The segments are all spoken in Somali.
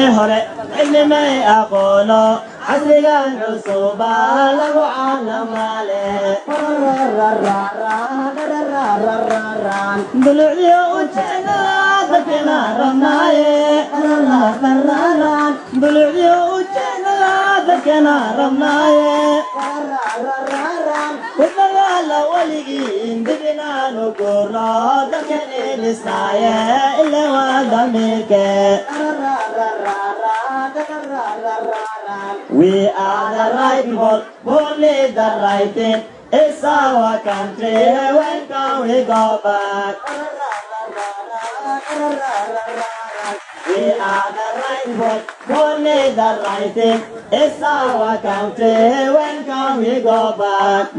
هري علمي ما أقوله عصري العصوبة له عالم عليه ضلعي وجهنا ذكنا رمناي ضلعي وجهنا ذكنا رمناي ولا لا ولقين بدنا نقول ذكني لسنايا إلا ودمك We are the right people, only the right thing. It's our country, when can we go back? We are the right people, only the right thing. It's our country, when can we go back?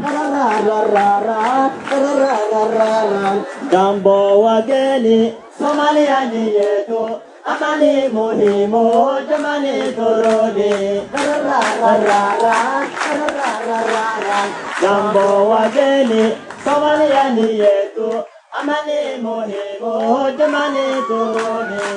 Gambo wageni, Somalia niyetu. Amani muhimu, jamani turudi. Jambo wageni, Somalia ni yetu. Amani muhimu, jamani turudi.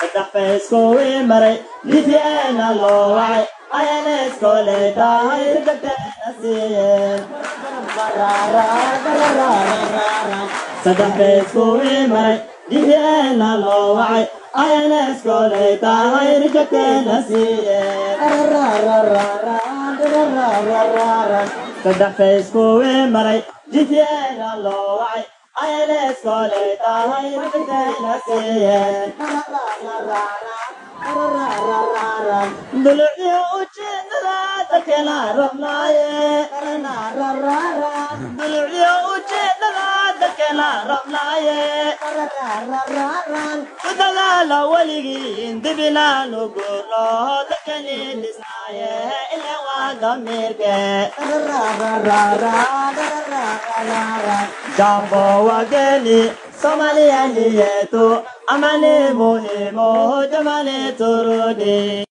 Sadapesko imare, lifiena lowai. Ayanesko leta, irgate nasiye. Sadapesko imare, lifiena lowai. Ayanesko leta, irgate nasiye. Sadapesko imare, lifiena lowai. Ayanesko leta, irgate nasiye. Dulu'yo uchinra takena ramlaye Dulu'yo uchinra takena ramlaye Udalala waligi indibina nuguro takeni lisnaye Ile wadamirke Jambo wageni Somalia ni yetu Amani muhimu jamani turudi